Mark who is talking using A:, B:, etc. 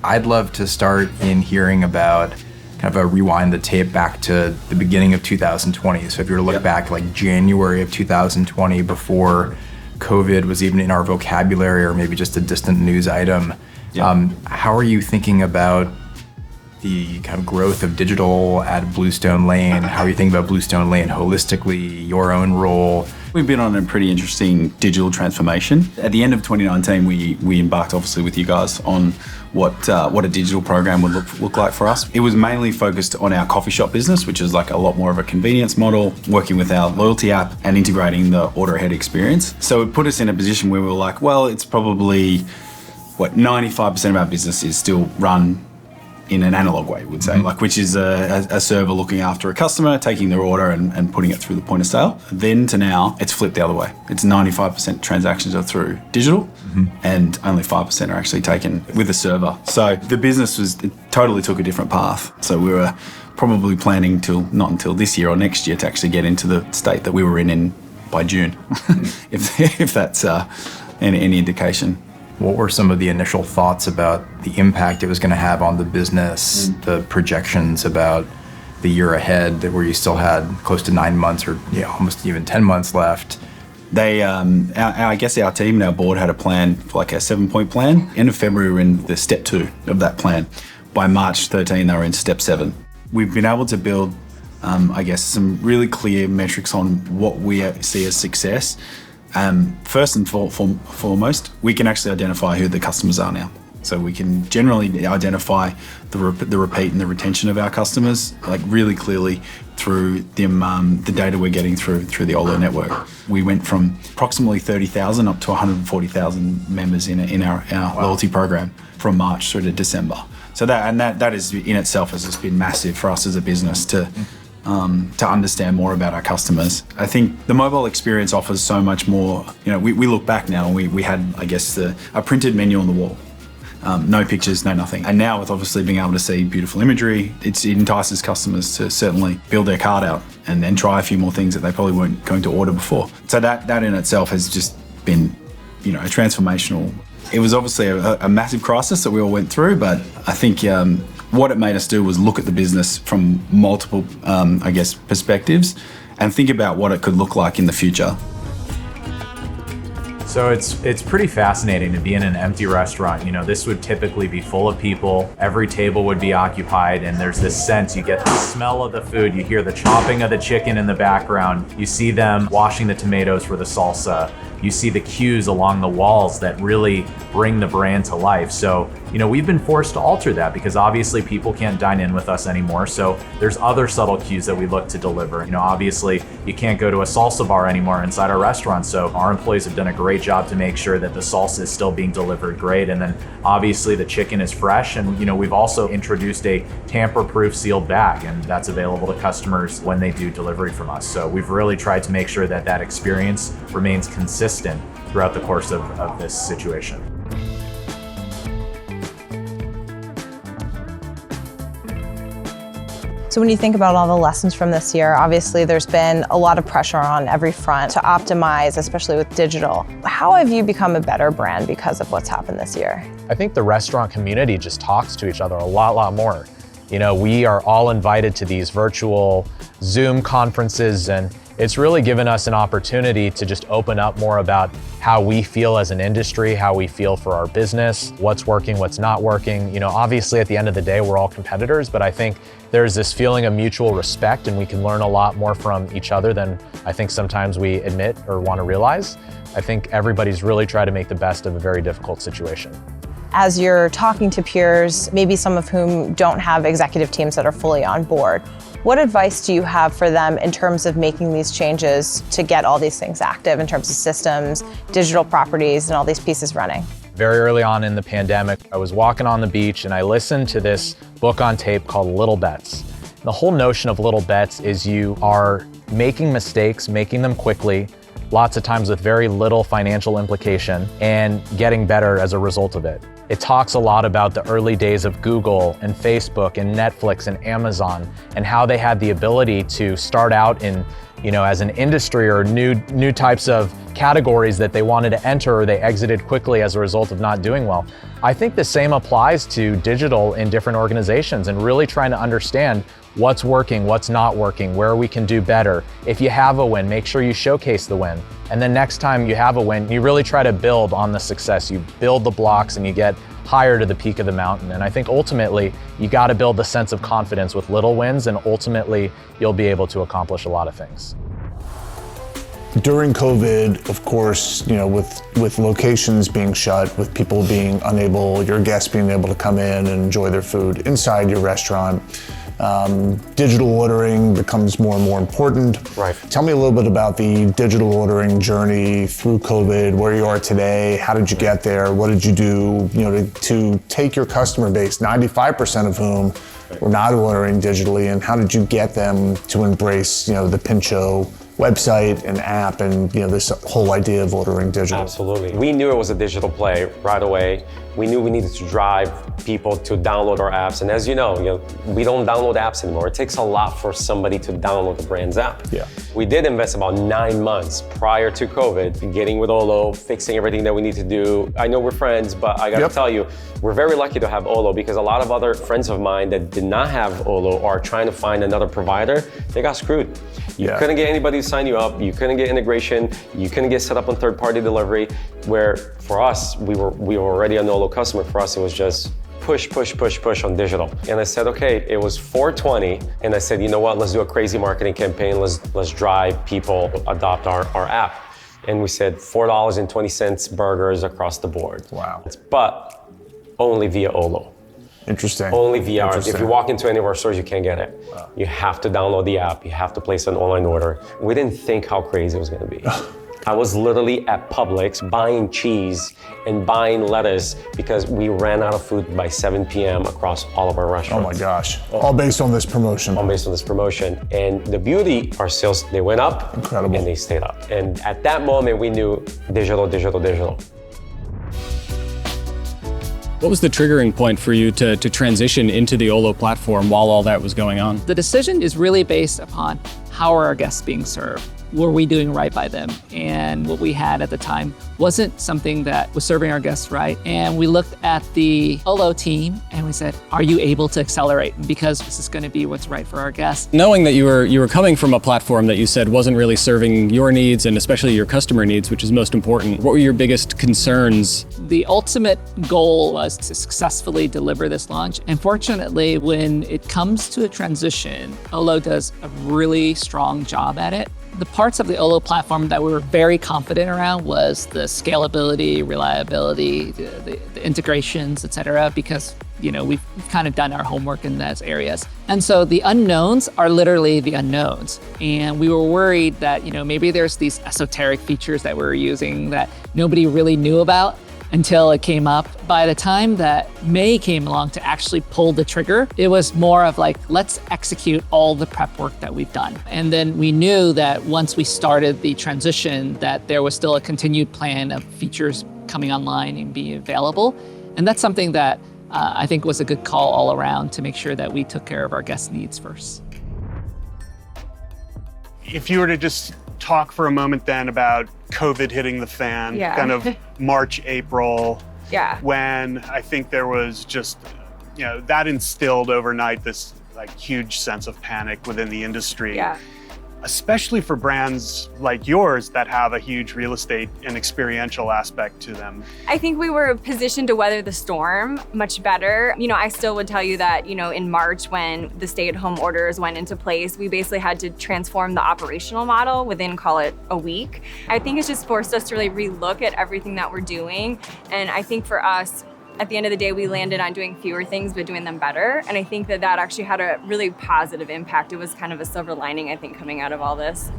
A: I'd love to start in hearing about kind of a rewind the tape back to the beginning of 2020. So if you were to look back like January of 2020, before COVID was even in our vocabulary or maybe just a distant news item, how are you thinking about the kind of growth of digital at Bluestone Lane? How are you thinking about Bluestone Lane holistically, your own role?
B: We've been on a pretty interesting digital transformation. At the end of 2019, we embarked obviously with you guys on what a digital program would look like for us. It was mainly focused on our coffee shop business, which is like a lot more of a convenience model, working with our loyalty app and integrating the order ahead experience. So it put us in a position where we were like, well, it's probably 95% of our business is still run in an analog way, we'd say, which is a server looking after a customer, taking their order and putting it through the point of sale. Then to now, it's flipped the other way. It's 95% transactions are through digital and only 5% are actually taken with a server. So the business totally took a different path. So we were probably planning not until this year or next year to actually get into the state that we were in by June, if that's any indication.
A: What were some of the initial thoughts about the impact it was going to have on the business, the projections about the year ahead, where you still had close to 9 months or almost even 10 months left?
B: I guess our team and our board had a plan, like a 7-point plan. End of February, we were in the step 2 of that plan. By March 13, they were in step 7. We've been able to build, some really clear metrics on what we see as success. First and foremost, we can actually identify who the customers are now. So we can generally identify the repeat and the retention of our customers, like really clearly through the data we're getting through the Olo network. We went from approximately 30,000 up to 140,000 members in our loyalty program from March through to December. So that is in itself has just been massive for us as a business to understand more about our customers. I think the mobile experience offers so much more. We look back now and we had, a printed menu on the wall. No pictures, no nothing. And now with obviously being able to see beautiful imagery, it entices customers to certainly build their cart out and then try a few more things that they probably weren't going to order before. So that in itself has just been, a transformational. It was obviously a massive crisis that we all went through, but I think what it made us do was look at the business from multiple, perspectives and think about what it could look like in the future.
C: So it's pretty fascinating to be in an empty restaurant. This would typically be full of people. Every table would be occupied, and there's this sense, you get the smell of the food, you hear the chopping of the chicken in the background, you see them washing the tomatoes for the salsa, you see the cues along the walls that really bring the brand to life. So, we've been forced to alter that because obviously people can't dine in with us anymore. So there's other subtle cues that we look to deliver. Obviously you can't go to a salsa bar anymore inside our restaurant. So our employees have done a great job to make sure that the salsa is still being delivered great. And then obviously the chicken is fresh. And, we've also introduced a tamper-proof sealed bag, and that's available to customers when they do delivery from us. So we've really tried to make sure that that experience remains consistent throughout the course of this situation.
D: So when you think about all the lessons from this year, obviously there's been a lot of pressure on every front to optimize, especially with digital. How have you become a better brand because of what's happened this year?
E: I think the restaurant community just talks to each other a lot more. We are all invited to these virtual Zoom conferences, and it's really given us an opportunity to just open up more about how we feel as an industry, how we feel for our business, what's working, what's not working. Obviously at the end of the day, we're all competitors, but I think there's this feeling of mutual respect, and we can learn a lot more from each other than I think sometimes we admit or want to realize. I think everybody's really tried to make the best of a very difficult situation.
D: As you're talking to peers, maybe some of whom don't have executive teams that are fully on board, what advice do you have for them in terms of making these changes to get all these things active in terms of systems, digital properties, and all these pieces running?
E: Very early on in the pandemic, I was walking on the beach and I listened to this book on tape called Little Bets. The whole notion of little bets is you are making mistakes, making them quickly, lots of times with very little financial implication, and getting better as a result of it. It talks a lot about the early days of Google and Facebook and Netflix and Amazon, and how they had the ability to start out in, as an industry or new types of categories that they wanted to enter, or they exited quickly as a result of not doing well. I think the same applies to digital in different organizations, and really trying to understand what's working, what's not working, where we can do better. If you have a win, make sure you showcase the win. And then next time you have a win, you really try to build on the success. You build the blocks and you get higher to the peak of the mountain. And I think ultimately you got to build the sense of confidence with little wins, and ultimately you'll be able to accomplish a lot of things.
F: During COVID, of course, with locations being shut, with people being unable, your guests being able to come in and enjoy their food inside your restaurant, digital ordering becomes more and more important.
G: Right.
F: Tell me a little bit about the digital ordering journey through COVID, where you are today, how did you get there, what did you do, to take your customer base, 95% of whom were not ordering digitally, and how did you get them to embrace, the PINCHO website and app and this whole idea of ordering digital?
G: Absolutely. We knew it was a digital play right away. We knew we needed to drive people to download our apps. And as you know, we don't download apps anymore. It takes a lot for somebody to download the brand's app.
F: Yeah.
G: We did invest about 9 months prior to COVID, getting with Olo, fixing everything that we need to do. I know we're friends, but I gotta tell you, we're very lucky to have Olo, because a lot of other friends of mine that did not have Olo or are trying to find another provider, they got screwed. You couldn't get anybody to sign you up, you couldn't get integration, you couldn't get set up on third-party delivery, where for us, we were already an Olo customer. For us, it was just push on digital. And I said, okay, it was 420, and I said, you know what, let's do a crazy marketing campaign, let's drive people adopt our app. And we said $4.20 burgers across the board.
F: Wow.
G: But only via Olo.
F: Interesting.
G: Only via ours. If you walk into any of our stores, you can't get it.
F: Wow.
G: You have to download the app, you have to place an online order. We didn't think how crazy it was gonna be. I was literally at Publix buying cheese and buying lettuce because we ran out of food by 7 p.m. across all of our restaurants.
F: Oh my gosh. All based on this promotion.
G: All based on this promotion. And the beauty, our sales, they went up.
F: Incredible.
G: And they stayed up. And at that moment, we knew digital.
H: What was the triggering point for you to transition into the Olo platform while all that was going on?
I: The decision is really based upon how are our guests being served? Were we doing right by them? And what we had at the time wasn't something that was serving our guests right. And we looked at the Olo team and we said, are you able to accelerate? Because this is going to be what's right for our guests.
H: Knowing that you were coming from a platform that you said wasn't really serving your needs and especially your customer needs, which is most important, what were your biggest concerns?
I: The ultimate goal was to successfully deliver this launch. And fortunately, when it comes to a transition, Olo does a really strong job at it. The parts of the Olo platform that we were very confident around was the scalability, reliability, the integrations, et cetera, because we've kind of done our homework in those areas. And so the unknowns are literally the unknowns. And we were worried that maybe there's these esoteric features that we were using that nobody really knew about until it came up. By the time that May came along to actually pull the trigger, it was more of like, let's execute all the prep work that we've done. And then we knew that once we started the transition, that there was still a continued plan of features coming online and being available. And that's something that I think was a good call all around to make sure that we took care of our guest needs first.
J: If you were to just talk for a moment then about COVID hitting the fan, kind of March, April, when I think there was just, that instilled overnight this huge sense of panic within the industry. Especially for brands like yours that have a huge real estate and experiential aspect to them.
K: I think we were positioned to weather the storm much better. I still would tell you that, in March when the stay-at-home orders went into place, we basically had to transform the operational model within, call it, a week. I think it's just forced us to really relook at everything that we're doing. And I think for us, at the end of the day, we landed on doing fewer things, but doing them better. And I think that actually had a really positive impact. It was kind of a silver lining, I think, coming out of all this.